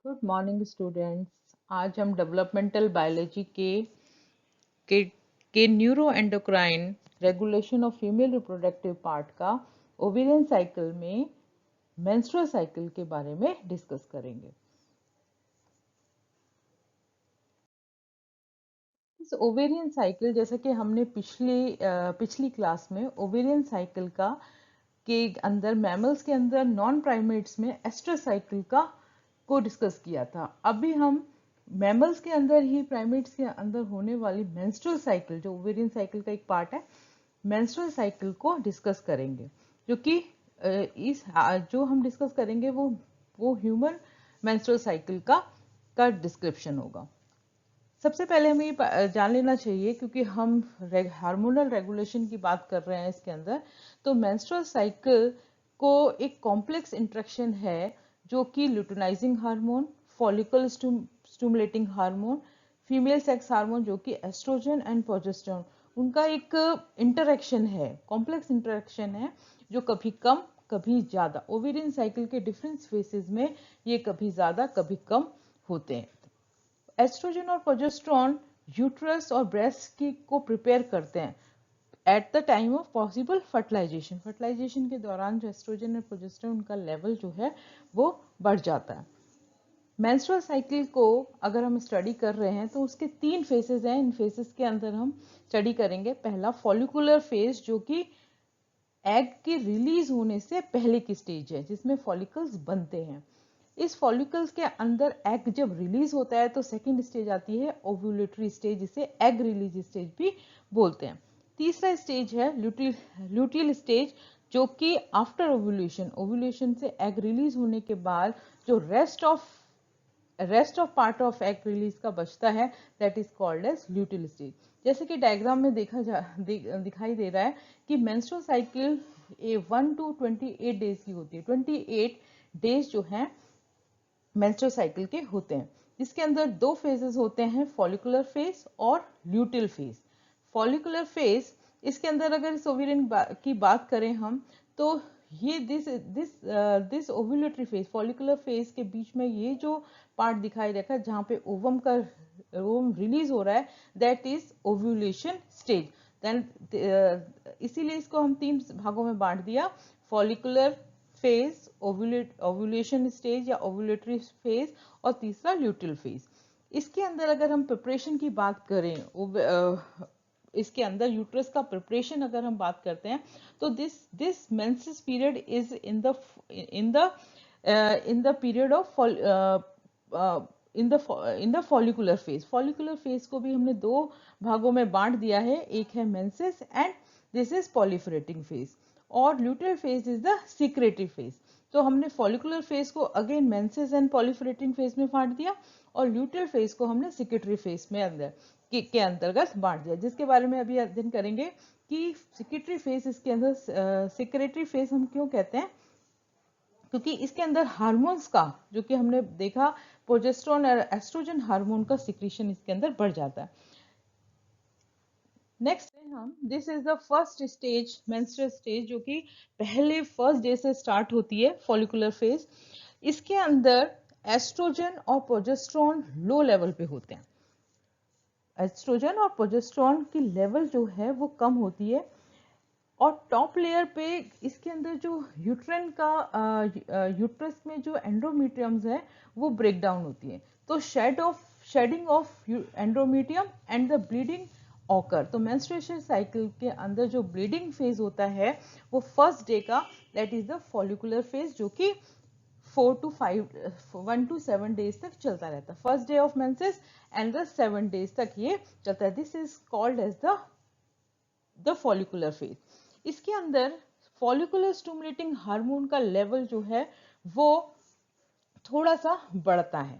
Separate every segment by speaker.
Speaker 1: Good morning students. आज हम developmental biology के के neuro endocrine regulation of female reproductive part का ओवेरियन साइकिल में मेंस्ट्रुअल साइकिल के बारे में डिस्कस करेंगे। इस ओवेरियन साइकिल, जैसा कि हमने पिछली क्लास में ओवेरियन साइकिल का के अंदर मैमल्स के अंदर नॉन प्राइमेट्स में एस्ट्रस साइकिल का को डिस्कस किया था। अभी हम मैमल्स के अंदर ही प्राइमेट्स के अंदर होने वाली मेंस्ट्रुअल साइकिल, जो ओवेरियन साइकिल का एक पार्ट है, मेंस्ट्रुअल साइकिल को डिस्कस करेंगे। जो कि जो हम डिस्कस करेंगे वो ह्यूमन मेंस्ट्रुअल साइकिल का डिस्क्रिप्शन होगा। सबसे पहले हमें ये जान लेना चाहिए, क्योंकि हम हार्मोनल रेगुलेशन की बात कर रहे हैं इसके अंदर, तो मेंस्ट्रुअल साइकिल को एक कॉम्प्लेक्स इंटरेक्शन है जो कि luteinizing hormone, follicle stimulating hormone, female sex hormone जो कि एस्ट्रोजन एंड प्रोजेस्टेरोन, उनका एक इंटरेक्शन है, कॉम्प्लेक्स इंटरेक्शन है, जो कभी कम कभी ज्यादा ओवेरियन साइकिल के डिफरेंट फेसेस में ये कभी ज्यादा कभी कम होते हैं। एस्ट्रोजन और प्रोजेस्टेरोन यूट्रस और ब्रेस्ट की को प्रिपेयर करते हैं at the time of possible fertilization. Fertilization के दौरान जो एस्ट्रोजन और प्रोजेस्टेरोन का लेवल जो है वो बढ़ जाता है। मेंस्ट्रुअल साइकिल को अगर हम स्टडी कर रहे हैं तो उसके 3 फेसेस हैं। इन फेसेस के अंदर हम स्टडी करेंगे। पहला फॉलिकुलर फेज, जो कि एग के रिलीज होने से पहले की स्टेज है, जिसमें फॉलिकल्स बनते हैं। इस फॉलिकल्स के अंदर एग जब रिलीज होता है तो सेकेंड स्टेज आती है ओव्यूलेटरी स्टेज, जिसे एग रिलीज स्टेज भी बोलते हैं। तीसरा स्टेज है ल्यूटियल स्टेज, जो कि आफ्टर ओव्यूलेशन, ओव्यूलेशन से एग रिलीज होने के बाद जो rest of part of egg release का बचता है, that is called as luteal stage. जैसे कि डायग्राम में दिखाई दे रहा है कि मेंस्ट्रुअल साइकिल 1 to 28 डेज की होती है। 28 डेज जो है मेंस्ट्रुअल साइकिल के होते हैं। इसके अंदर 2 फेजेस होते हैं, फॉलिकुलर फेज और ल्यूटियल फेज। फॉलिकुलर फेज, इसके अंदर अगर इस ओवेरियन की बात करें हम, तो ये this ovulatory phase, follicular phase के बीच में ये जो पार्ट दिखाई रखा है जहाँ पे ओवम रिलीज हो रहा है, that is ovulation stage. Then इसीलिए इसको हम 3 भागों में बांट दिया, फॉलिकुलर फेज, ओव्यूलेशन स्टेज या ओव्यूलेटरी फेज, और तीसरा ल्यूटियल फेज। इसके अंदर अगर हम प्रिपरेशन की बात करें, इसके अंदर यूट्रस का प्रिपरेशन अगर हम बात करते हैं, तो this menses period is in the period of in the follicular phase. Follicular phase को भी हमने 2 भागों में बांट दिया है, एक है menses and this is proliferating phase, और luteal phase is the secretory phase. तो हमने फॉलिकुलर फेज को again menses and proliferating phase में बांट दिया, और ल्यूटियल फेज को हमने सिक्रेटरी फेज में के अंतर्गत बांट दिया, जिसके बारे में अभी अध्ययन करेंगे कि सिक्रेटरी फेज, इसके अंदर सिक्रेटरी फेज हम क्यों कहते हैं, क्योंकि इसके अंदर हार्मोन्स का, जो कि हमने देखा, प्रोजेस्टेरोन और एस्ट्रोजन हार्मोन का सिक्रीशन इसके अंदर बढ़ जाता है। नेक्स्ट हम, this is the first stage, menstrual stage, जो कि पहले फर्स्ट डे से स्टार्ट होती है, फॉलिकुलर फेज। इसके अंदर एस्ट्रोजन और प्रोजेस्टेरोन लो लेवल पे होते हैं। एस्ट्रोजन और प्रोजेस्टेरोन की लेवल जो है वो कम होती है, और टॉप लेयर पे इसके अंदर जो यूट्रस में जो एंडोमेट्रियम्स है वो ब्रेक डाउन होती है। तो shedding of endometrium and the bleeding occur. तो मेंस्ट्रुएशन साइकिल के अंदर जो ब्लीडिंग फेज होता है वो फर्स्ट डे का, that is the follicular phase, जो कि 1 to 7 डेज तक चलता रहता है। First day of menses and the 7 days तक ये चलता है। This is called as the follicular phase. इसके अंदर फॉलिकुलर स्टिमुलेटिंग हार्मोन का लेवल जो है वो थोड़ा सा बढ़ता है,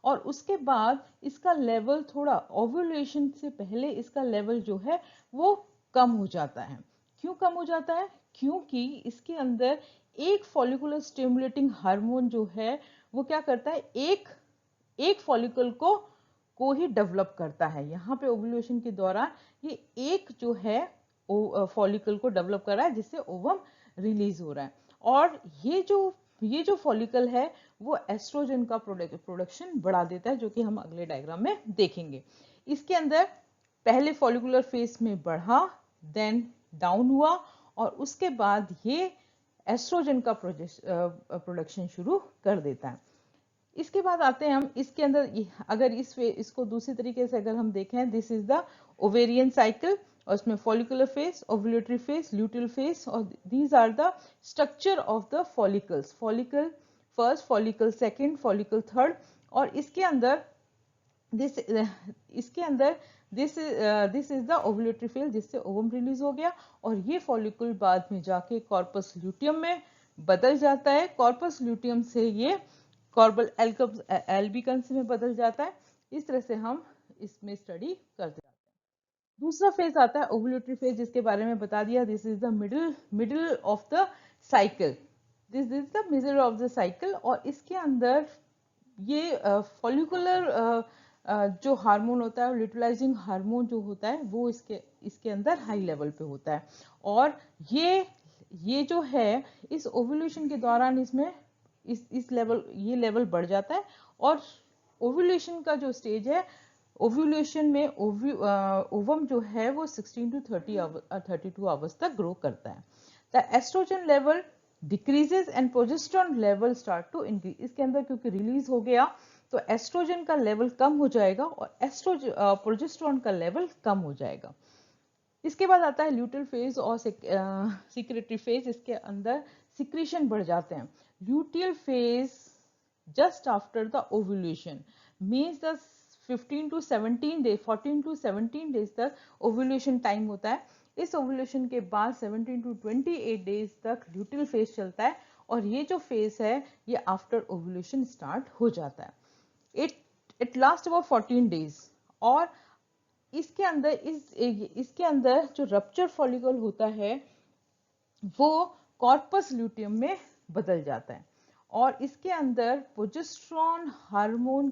Speaker 1: और उसके बाद इसका लेवल थोड़ा ओव्यूलेशन से पहले इसका लेवल जो है वो कम हो जाता है। क्यों कम हो जाता है? क्योंकि इसके अंदर एक फॉलिकुलर स्टिमुलेटिंग हार्मोन जो है वो क्या करता है, एक फॉलिकल को ही डेवलप करता है। यहाँ पे ओव्यूलेशन के दौरान ये एक जो है फॉलिकल को डेवलप कर रहा है, जिससे ओवम रिलीज हो रहा है। और ये जो ये जो फॉलिकल है वो एस्ट्रोजन का प्रोडक्शन बढ़ा देता है, जो कि हम अगले डायग्राम में देखेंगे। इसके अंदर पहले फॉलिकुलर फेज में बढ़ा, देन डाउन हुआ, और उसके बाद ये एस्ट्रोजन का प्रोडक्शन शुरू कर देता है। इसके बाद आते हैं हम इसके अंदर, अगर इसको दूसरी तरीके से अगर हम देखें, this is the ovarian cycle, और इसमें follicular phase, ovulatory phase, luteal phase, और these are the structure of the follicles, follicle first, follicle second, follicle third, और इसके अंदर this is the ovulatory phase, जिससे ओवम रिलीज हो गया, और ये फॉलिकल बाद में जाके कॉर्पस ल्यूटियम में बदल जाता है, कॉर्पस ल्यूटियम से ये कॉर्बल एल्बिकन्स में बदल जाता है। इस तरह से हम इसमें स्टडी करते जाते हैं। दूसरा फेज आता है ओव्यूलेटरी फेज, जिसके बारे में बता दिया, this is the middle of the cycle, this is the middle of the cycle, और इसके अंदर ये फॉलिकुलर जो हार्मोन होता है, ल्यूटिलाइजिंग हार्मोन जो होता है, वो इसके अंदर हाई लेवल पे होता है, और ये जो है इस ओव्यूलेशन के दौरान इसमें इस लेवल, ये लेवल बढ़ जाता है, और ओव्यूलेशन का जो स्टेज है, ओव्यूलेशन में ओवम जो है वो 16 to 32 आवर्स तक ग्रो करता है। The estrogen level decreases and progesterone level start to increase. इसके अंदर क्योंकि रिलीज हो गया तो एस्ट्रोजन का लेवल कम हो जाएगा और प्रोजेस्टेरोन का लेवल कम हो जाएगा। इसके बाद आता है ल्यूटियल फेज और सिक्रेटरी फेज। इसके अंदर सिक्रीशन बढ़ जाते हैं। Luteal phase just after the ovulation means the 14 to 17 days तक ओव्यूलेशन टाइम होता है। इस ओव्यूलेशन के बाद 17 to 28 डेज तक ल्यूटियल फेज चलता है, और ये जो फेज है ये आफ्टर ओव्यूलेशन स्टार्ट हो जाता है। इट लास्ट अबाउट 14 डेज, और इसके अंदर जो रप्चर फॉलिकल होता है वो कॉर्पस ल्यूटियम में बदल जाता है, और इसके अंदर प्रोजेस्टेरोन हार्मोन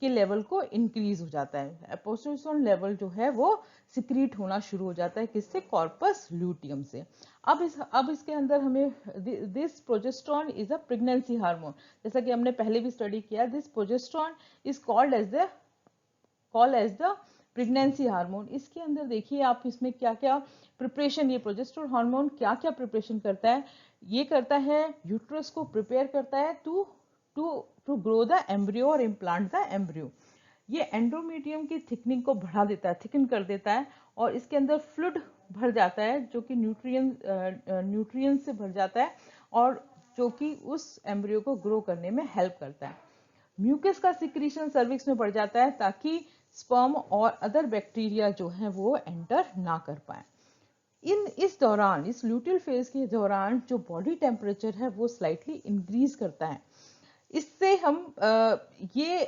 Speaker 1: के लेवल को इंक्रीज हो जाता है। प्रोजेस्टेरोन लेवल जो है वो सिक्रीट होना शुरू हो जाता है, किससे? कॉर्पस ल्यूटियम से। अब इसके अंदर हमें this progesterone is a pregnancy hormone, जैसा कि हमने पहले भी स्टडी किया। This progesterone is called as the pregnancy hormone. इसके अंदर देखिए आप, इसमें क्या क्या प्रिपरेशन, ये प्रोजेस्टेरोन हार्मोन क्या क्या प्रिपरेशन करता है। ये करता है यूट्रस को प्रिपेयर करता है टू ग्रो द एम्ब्रियो और इम्प्लांट द एम्ब्रियो। ये एंडोमेट्रियम की थिकनिंग को बढ़ा देता है, थिकन कर देता है, और इसके अंदर फ्लूइड भर जाता है जो कि न्यूट्रिएंट से भर जाता है, और जो कि उस एम्ब्रियो को ग्रो करने में हेल्प करता है। म्यूकस का सिक्रीशन सर्विक्स में बढ़ जाता है ताकि स्पर्म और अदर बैक्टीरिया जो है वो एंटर ना कर पाए। इस दौरान, इस ल्यूटियल फेज के दौरान जो बॉडी टेम्परेचर है वो स्लाइटली इंक्रीज करता है। इससे हम ये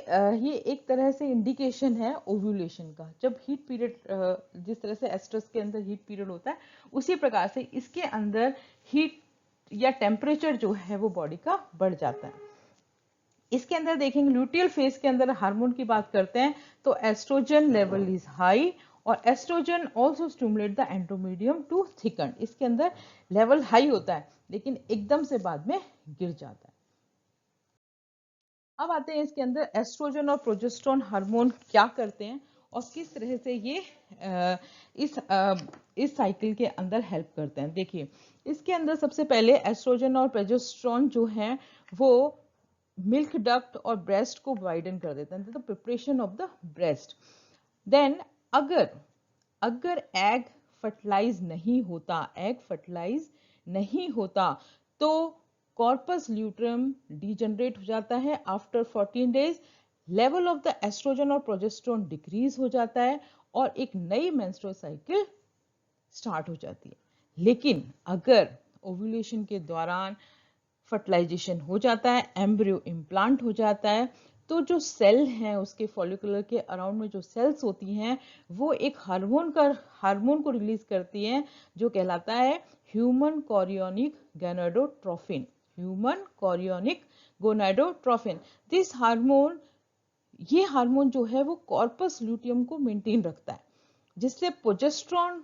Speaker 1: एक तरह से इंडिकेशन है ओव्यूलेशन का। जब हीट पीरियड, जिस तरह से एस्ट्रस के अंदर हीट पीरियड होता है, उसी प्रकार से इसके अंदर हीट या टेम्परेचर जो है वो बॉडी का बढ़ जाता है। इसके अंदर देखेंगे ल्यूटियल फेज के अंदर हार्मोन की बात करते हैं तो एस्ट्रोजन लेवल इज हाई, और estrogen also stimulate the endometrium to thicken. इसके अंदर लेवल हाई होता है लेकिन एकदम से बाद में गिर जाता है। अब आते हैं इसके अंदर एस्ट्रोजन और प्रोजेस्टेरोन हार्मोन क्या करते हैं और किस तरह से ये इस साइकिल के अंदर हेल्प करते हैं। देखिए, इसके अंदर सबसे पहले एस्ट्रोजन और प्रोजेस्टेरोन जो हैं वो मिल्क डक्ट और ब्रेस्ट को वाइडन कर देते हैं, the preparation of the breast. Then अगर एग फर्टिलाइज नहीं होता तो कॉर्पस ल्यूटियम डिजेनरेट हो जाता है। After 14 days level of the estrogen और प्रोजेस्टेरोन डिक्रीज हो जाता है और एक नई मेंस्ट्रुअल साइकिल स्टार्ट हो जाती है। लेकिन अगर ओव्यूलेशन के दौरान फर्टिलाइजेशन हो जाता है, एम्ब्रियो इम्प्लांट हो जाता है, तो जो सेल हैं उसके फॉलिकुलर के अराउंड में जो सेल्स होती हैं वो एक हार्मोन को रिलीज करती हैं जो कहलाता है ह्यूमन कोरियोनिक गोनाडोट्रोफिन। ये हार्मोन जो है वो कॉर्पस ल्यूटियम को मेंटेन रखता है, जिससे प्रोजेस्टेरोन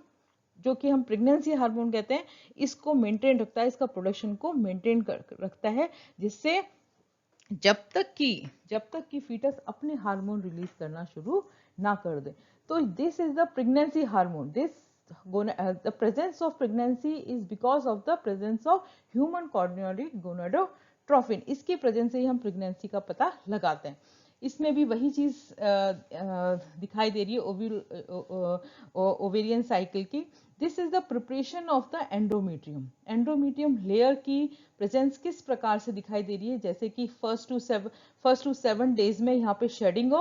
Speaker 1: जो कि हम प्रेगनेंसी हार्मोन कहते हैं, इसको मेंटेन रखता है, इसका प्रोडक्शन को मेंटेन रखता है, जिससे जब तक कि फीटस अपने हार्मोन रिलीज करना शुरू ना कर दे। तो this is the pregnancy hormone. The presence of pregnancy is because of the presence of human coronary gonadotropin। इसकी प्रेजेंस से ही हम प्रेगनेंसी का पता लगाते हैं। इसमें भी वही चीज दिखाई दे रही है ओवेरियन साइकिल की। This is the preparation of the endometrium. Endometrium layer की प्रेजेंस किस प्रकार से दिखाई दे रही है, जैसे कि फर्स्ट टू 7 डेज में यहाँ पे shedding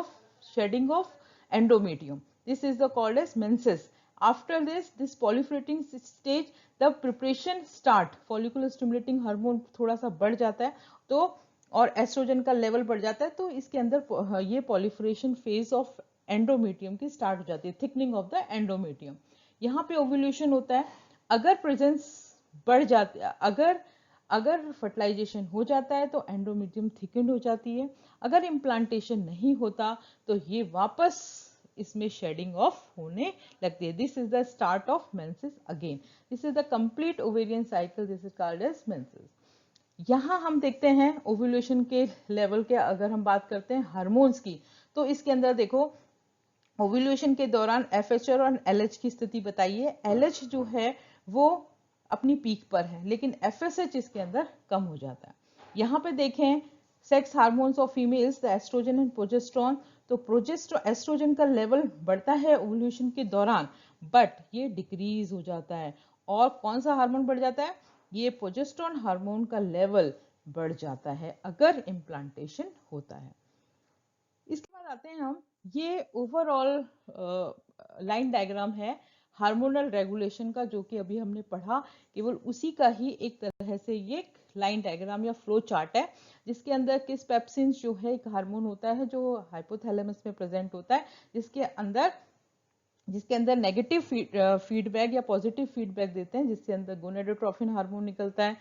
Speaker 1: of endometrium. This is the called as menses. After this proliferating stage, the preparation start. Follicular stimulating hormone थोड़ा सा बढ़ जाता है, तो और एस्ट्रोजन का लेवल बढ़ जाता है, तो इसके अंदर ये proliferation phase of endometrium की स्टार्ट हो जाती है, थिकनिंग ऑफ द एंडोमेट्रियम। यहाँ पे ओव्यूलेशन होता है। अगर प्रेजेंस बढ़ जाती है, अगर फर्टिलाइजेशन हो जाता है तो एंडोमेट्रियम थिकन हो जाती है। अगर इम्प्लांटेशन नहीं होता तो ये वापस इसमें शेडिंग ऑफ होने लगती है। This is the start of menses again. This is the complete ovarian cycle. This is called as menses. यहाँ हम देखते हैं ओव्यूलेशन के लेवल के, अगर हम बात करते हैं हार्मोन्स की, तो इसके अंदर देखो ओव्यूलेशन के दौरान एफएचआर और एलएच की स्थिति बताइए। एलएच जो है वो अपनी पीक पर है, लेकिन एफएसएच इसके अंदर कम हो जाता है। यहाँ पे देखें sex hormones of females, the estrogen and progesterone. तो एस्ट्रोजन का लेवल बढ़ता है ओव्यूलेशन के दौरान, बट ये डिक्रीज हो जाता है। और कौन सा हार्मोन बढ़ जाता है? ये प्रोजेस्टेरोन हार्मोन का लेवल बढ़ जाता है अगर इम्प्लांटेशन होता है। इसके बाद आते हैं हम, ये ओवरऑल लाइन डायग्राम है हार्मोनल रेगुलेशन का, जो कि अभी हमने पढ़ा, केवल उसी का ही एक तरह से ये लाइन डायग्राम या फ्लो चार्ट है, जिसके अंदर किस पेप्सिन्स जो है एक हार्मोन होता है जो हाइपोथैलेमस में प्रेजेंट होता है, जिसके अंदर नेगेटिव फीडबैक या पॉजिटिव फीडबैक देते हैं, जिसके अंदर गोनेडोट्रोफिन हार्मोन निकलता है।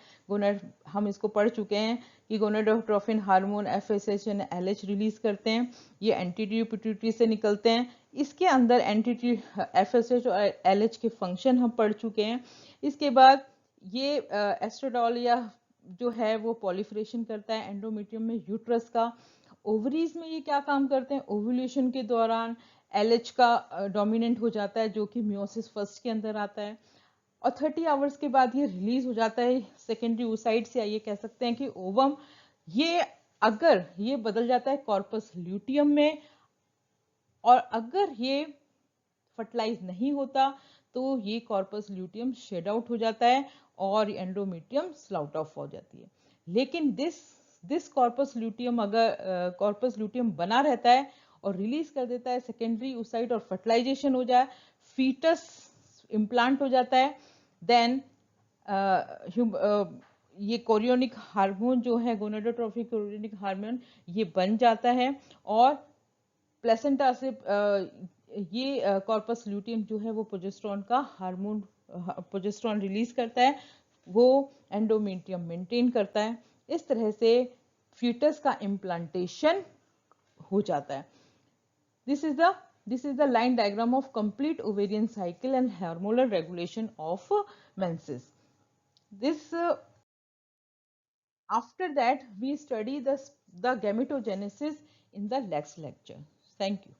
Speaker 1: हम इसको पढ़ चुके हैं कि gonadotrophin hormone FSH and LH release करते हैं, ये एंटीरियर पिट्यूटरी से निकलते हैं। इसके अंदर एफएसएच और एलएच के फंक्शन हम पढ़ चुके हैं। इसके बाद ये एस्ट्रोडॉल या जो है वो पॉलिफरेशन करता है एंडोमेट्रियम में यूट्रस का। ओवरीज में ये क्या काम करते हैं? ओव्यूलेशन के दौरान एलएच का डोमिनेंट हो जाता है, जो कि मियोसिस फर्स्ट के अंदर आता है, और 30 आवर्स के बाद ये रिलीज हो जाता है सेकेंडरी oocytes, या ये कह सकते हैं कि ओवम। ये अगर ये बदल जाता है कॉर्पस ल्यूटियम में, और अगर ये फर्टिलाइज नहीं होता तो ये कॉर्पस ल्यूटियम शेड आउट हो जाता है और एंडोमेट्रियम स्लाउट ऑफ हो जाती है। लेकिन दिस कॉर्पस ल्यूटियम, अगर कॉर्पस ल्यूटियम बना रहता है और रिलीज कर देता है सेकेंडरी oocyte और फर्टिलाइजेशन हो जाए, फीटस इम्प्लांट हो जाता है, देन ये कोरियोनिक हार्मोन जो है गोनेडोट्रोफिक कोरियोनिक हार्मोन ये बन जाता है, और प्लेसेंटा से ये कॉर्पस ल्यूटियम जो है वो प्रोजेस्टेरोन का हार्मोन, प्रोजेस्टेरोन रिलीज करता है, वो एंडोमेट्रियम मेंटेन करता है। इस तरह से फीटस का इम्प्लांटेशन हो जाता है। This is the line diagram of complete ovarian cycle and hormonal regulation of menses. After that we study the gametogenesis in the next lecture. Thank you.